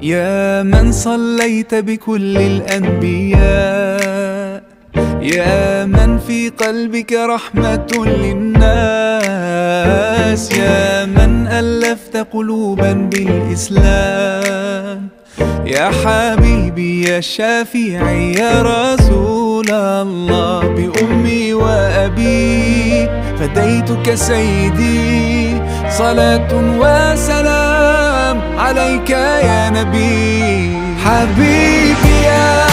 يا من صليت بكل الأنبياء، يا من في قلبك رحمة للناس، يا من ألفت قلوبا بالإسلام، يا حبيبي يا شافعي يا رسول الله، بأمي وأبي فديتك سيدي، صلاة وسلام عليك يا نبي. حبيبي يا